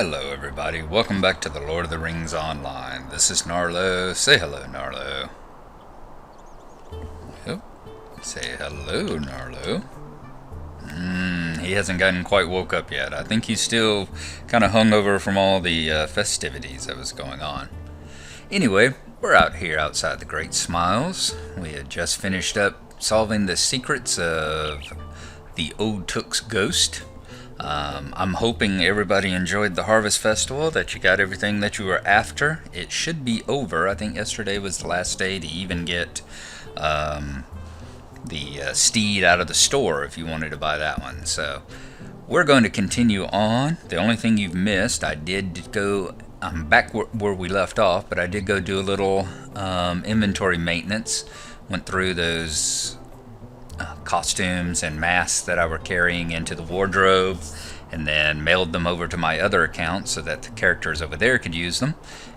Hello everybody, welcome back to the Lord of the Rings Online. This is Gnarlo. Say hello, Gnarlo. Oh, say hello, Gnarlo. He hasn't gotten quite woke up yet. I think he's still kind of hungover from all the festivities that was going on. Anyway, we're out here outside the Great Smiles. We had just finished up solving the secrets of the Old Took's ghost. I'm hoping everybody enjoyed the Harvest Festival, that you got everything that you were after. It should be over. I think yesterday was the last day to even get the steed out of the store if you wanted to buy that one. So we're going to continue on. The only thing you've missed, I'm back where we left off, but I did go do a little inventory maintenance. Went through those costumes and masks that I were carrying into the wardrobe, and then mailed them over to my other account so that the characters over there could use them.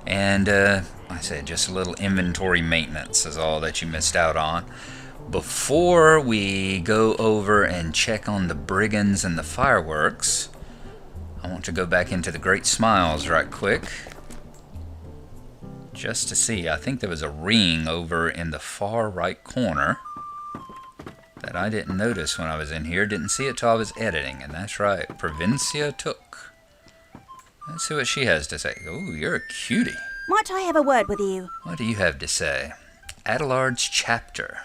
And I said just a little inventory maintenance is all that you missed out on. Before we go over and check on the brigands and the fireworks, I want to go back into the Great Smiles right quick just to see. I think there was a ring over in the far right corner that I didn't notice when I was in here. Didn't see it till I was editing, and that's right, Provincia Took. Let's see what she has to say. Oh, you're a cutie. Might I have a word with you? What do you have to say? Adelard's chapter.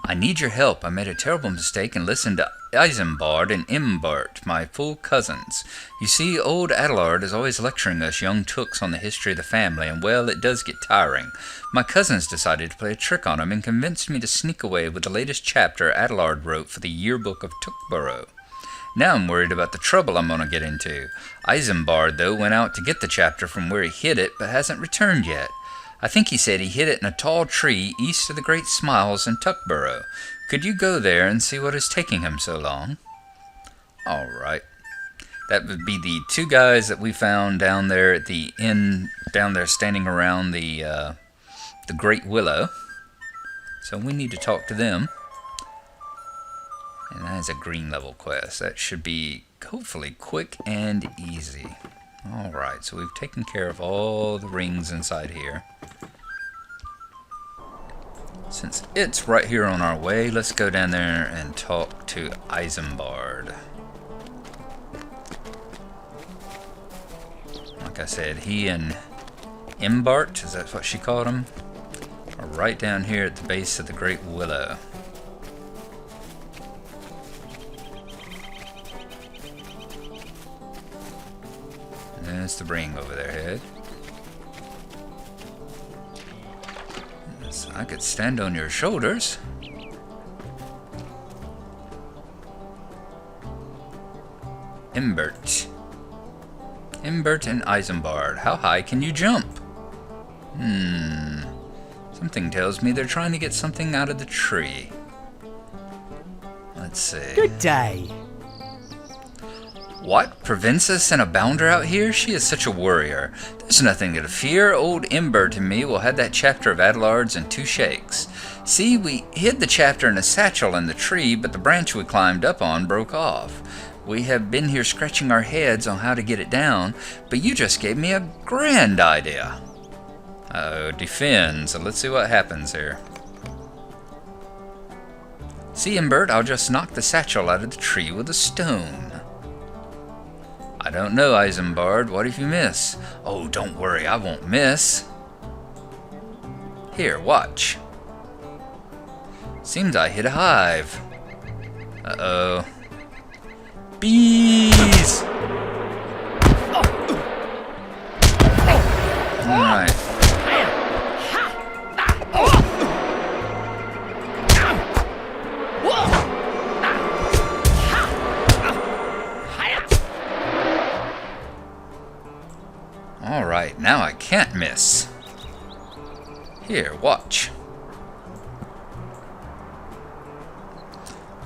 I need your help. I made a terrible mistake and listened to Isambard and Imbert, my full cousins. You see, old Adelard is always lecturing us young Tooks on the history of the family, and well, it does get tiring. My cousins decided to play a trick on him and convinced me to sneak away with the latest chapter Adelard wrote for the yearbook of Tookborough. Now I'm worried about the trouble I'm going to get into. Isambard, though, went out to get the chapter from where he hid it, but hasn't returned yet. I think he said he hid it in a tall tree east of the Great Smiles in Tookborough. Could you go there and see what is taking him so long? All right. That would be the two guys that we found down there at the inn, down there standing around the Great Willow. So we need to talk to them. And that is a green level quest. That should be hopefully quick and easy. All right, so we've taken care of all the rings inside here. Since it's right here on our way, let's go down there and talk to Isambard. Like I said, he and Imbart, is that what she called him, are right down here at the base of the Great Willow. There's the ring over their head. Yes, I could stand on your shoulders. Imbert. Imbert and Isambard. How high can you jump? Something tells me they're trying to get something out of the tree. Let's see. Good day. What? Provincia sent a bounder out here? She is such a warrior. There's nothing to fear. Old Imbert and me will have that chapter of Adelard's in 2 shakes. See, we hid the chapter in a satchel in the tree, but the branch we climbed up on broke off. We have been here scratching our heads on how to get it down, but you just gave me a grand idea. Defend, so let's see what happens here. See, Imbert, I'll just knock the satchel out of the tree with a stone. I don't know, Isambard. What if you miss? Oh, don't worry, I won't miss. Here, watch. Seems I hit a hive. Uh-oh. Bees! Alright. Alright, now I can't miss. Here, watch.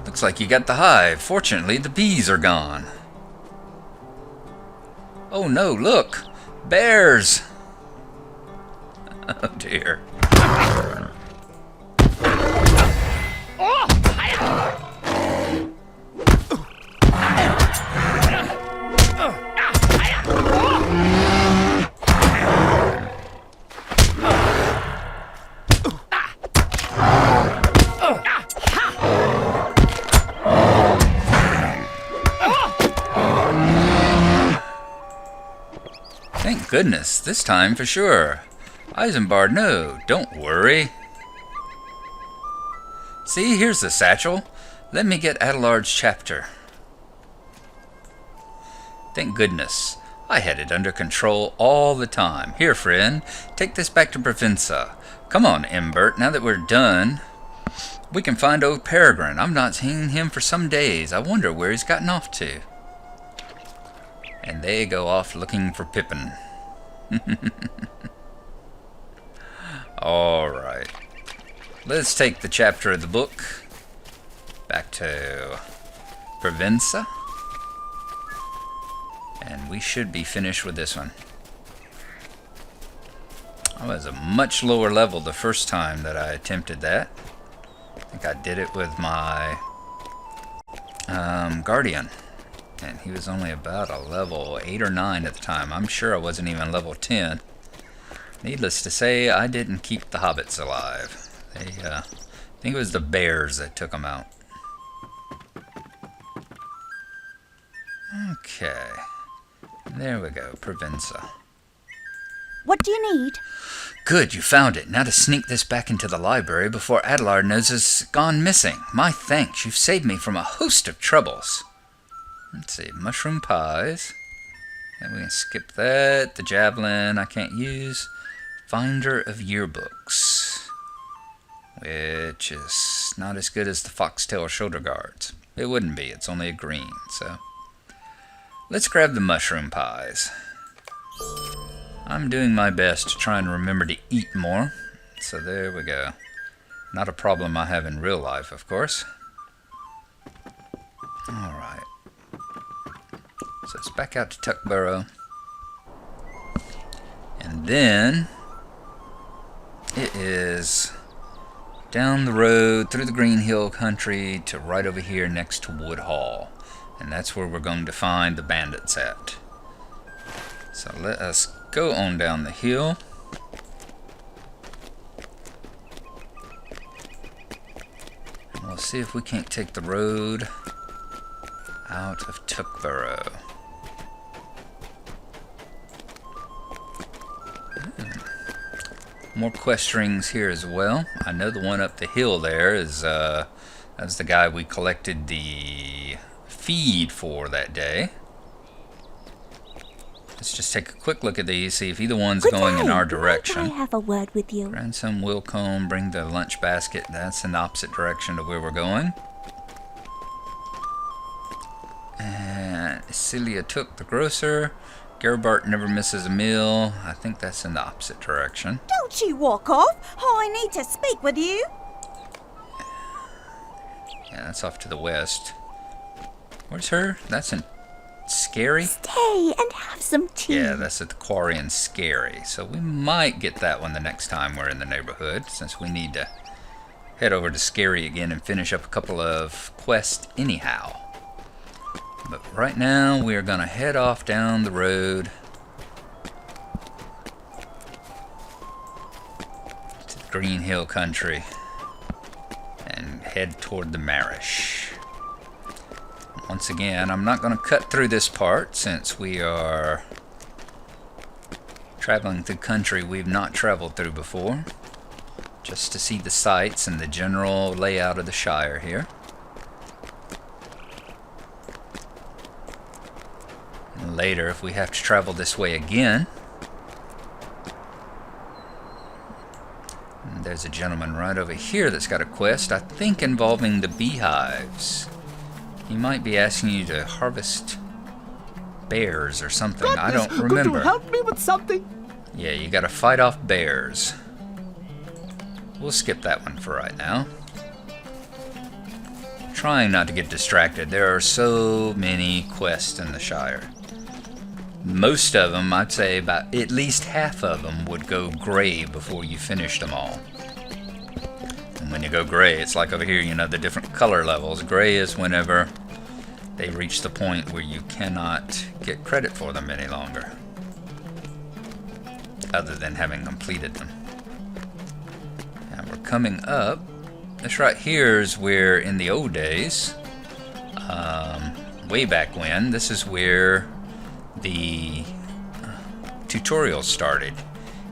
Looks like you got the hive. Fortunately, the bees are gone. Oh no, look! Bears! Oh dear. goodness, this time for sure. Isambard, no, don't worry. See, here's the satchel. Let me get Adelard's chapter. Thank goodness. I had it under control all the time. Here, friend, take this back to Provenza. Come on, Imbert, now that we're done, we can find old Peregrine. I've not seen him for some days. I wonder where he's gotten off to. And they go off looking for Pippin. Alright. Let's take the chapter of the book back to Provenza. And we should be finished with this one. I was a much lower level the first time that I attempted that. I think I did it with my Guardian. And he was only about a level 8 or 9 at the time. I'm sure I wasn't even level 10. Needless to say, I didn't keep the hobbits alive. I think it was the bears that took them out. Okay. There we go, Provenza. What do you need? Good, you found it. Now to sneak this back into the library before Adelard knows it's gone missing. My thanks, you've saved me from a host of troubles. Let's see, mushroom pies. And we can skip that. The javelin I can't use. Finder of yearbooks. Which is not as good as the foxtail shoulder guards. It wouldn't be, it's only a green, so. Let's grab the mushroom pies. I'm doing my best to try and remember to eat more. So there we go. Not a problem I have in real life, of course. Alright. So it's back out to Tuckborough. And then it is down the road through the Green Hill country to right over here next to Woodhall. And that's where we're going to find the bandits at. So let us go on down the hill. And we'll see if we can't take the road out of Tuckborough. More quest rings here as well. I know the one up the hill there is that's the guy we collected the feed for that day. Let's just take a quick look at these, see if either one's going in our direction. Might I have a word with you? Grandson Wilcombe, bring the lunch basket. That's in the opposite direction to where we're going. And Celia took the grocer. Gerabart never misses a meal. I think that's in the opposite direction. Don't you walk off. I need to speak with you. Yeah, that's off to the west. Where's her? That's in Scary? Stay and have some tea. Yeah, that's at the quarry in Scary. So we might get that one the next time we're in the neighborhood, since we need to head over to Scary again and finish up a couple of quests anyhow. But right now, we are going to head off down the road to the Green Hill country and head toward the Marish. Once again, I'm not going to cut through this part since we are traveling through country we've not traveled through before, just to see the sights and the general layout of the Shire here. And later, if we have to travel this way again, and there's a gentleman right over here that's got a quest, I think involving the beehives. He might be asking you to harvest bears or something. I don't remember. Could you help me with something? Yeah, you gotta fight off bears. We'll skip that one for right now. Trying not to get distracted. There are so many quests in the Shire. Most of them, I'd say about at least half of them would go gray before you finished them all. And when you go gray, it's like over here, you know, the different color levels. Gray is whenever they reach the point where you cannot get credit for them any longer, other than having completed them. And we're coming up. This right here is where, in the old days, way back when, this is where the tutorial started.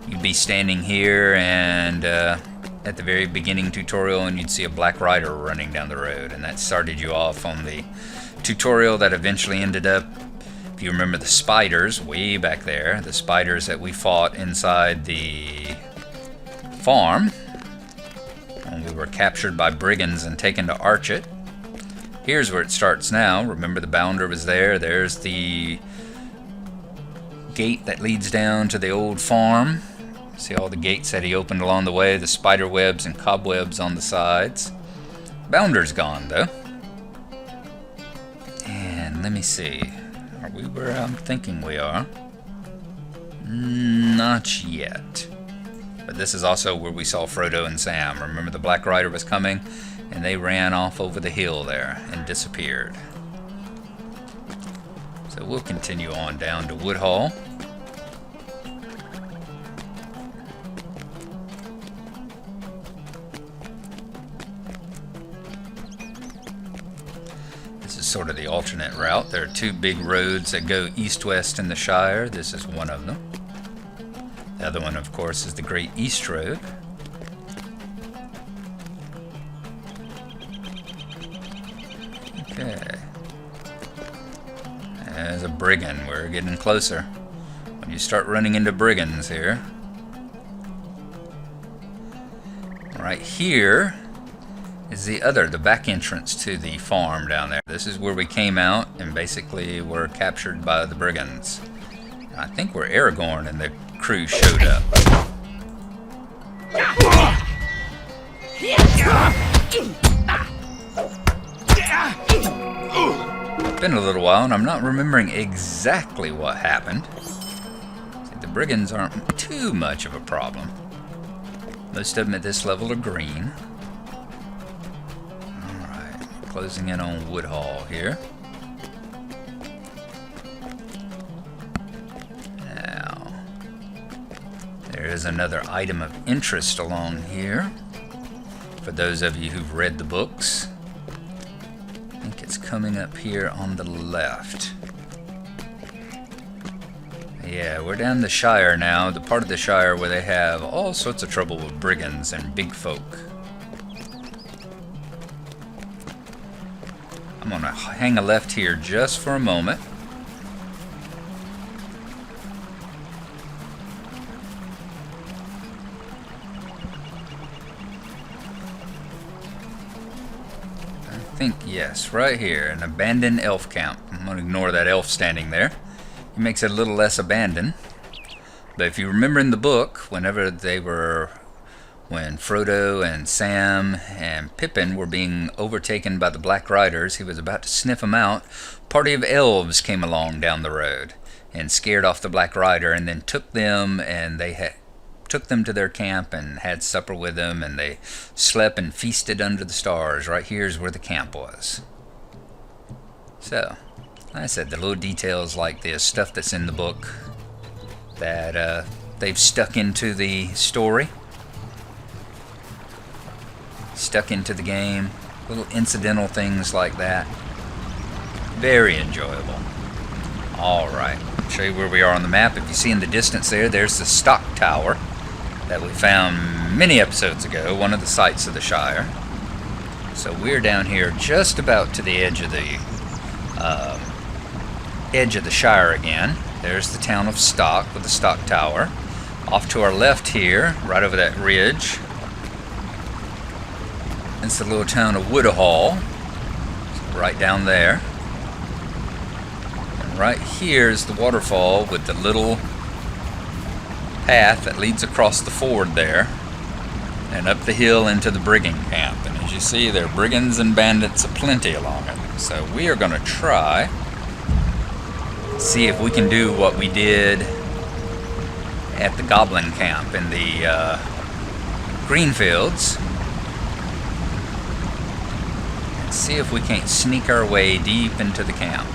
You'd be standing here and at the very beginning tutorial, and you'd see a black rider running down the road, and that started you off on the tutorial that eventually ended up, if you remember the spiders way back there, the spiders that we fought inside the farm when we were captured by brigands and taken to Archet. Here's where it starts now. Remember the bounder was there. There's the gate that leads down to the old farm. See all the gates that he opened along the way, the spider webs and cobwebs on the sides. Bounder's gone though. And let me see. Are we where I'm thinking we are? Not yet. But this is also where we saw Frodo and Sam. Remember the Black Rider was coming, and they ran off over the hill there and disappeared. So we'll continue on down to Woodhall. This is sort of the alternate route. There are two big roads that go east-west in the Shire. This is one of them. The other one, of course, is the Great East Road. Okay. There's a brigand. We're getting closer. When you start running into brigands here. Right here is the back entrance to the farm down there. This is where we came out and basically were captured by the brigands. I think where Aragorn and the crew showed up. It's been a little while and I'm not remembering exactly what happened. See, the brigands aren't too much of a problem. Most of them at this level are green. Alright, closing in on Woodhall here. There is another item of interest along here for those of you who've read the books. I think it's coming up here on the left. Yeah, we're down the Shire now, the part of the Shire where they have all sorts of trouble with brigands and big folk. I'm gonna hang a left here just for a moment. Yes, right here, an abandoned elf camp. I'm going to ignore that elf standing there. It makes it a little less abandoned. But if you remember in the book, when Frodo and Sam and Pippin were being overtaken by the Black Riders, he was about to sniff them out, a party of elves came along down the road and scared off the Black Rider and then took them and took them to their camp and had supper with them, and they slept and feasted under the stars. Right here is where the camp was. So, like I said, the little details like this, stuff that's in the book that they've stuck into the story, stuck into the game, little incidental things like that. Very enjoyable. Alright, I'll show you where we are on the map. If you see in the distance there's the Stock Tower that we found many episodes ago, one of the sites of the Shire. So we're down here just about to the edge of the Shire again. There's the town of Stock with the Stock Tower. Off to our left here, right over that ridge, it's the little town of Woodhall, right down there. And right here is the waterfall with the little path that leads across the ford there and up the hill into the brigand camp. And as you see, there are brigands and bandits aplenty along it. So we are going to try see if we can do what we did at the goblin camp in the Greenfields. And see if we can't sneak our way deep into the camp.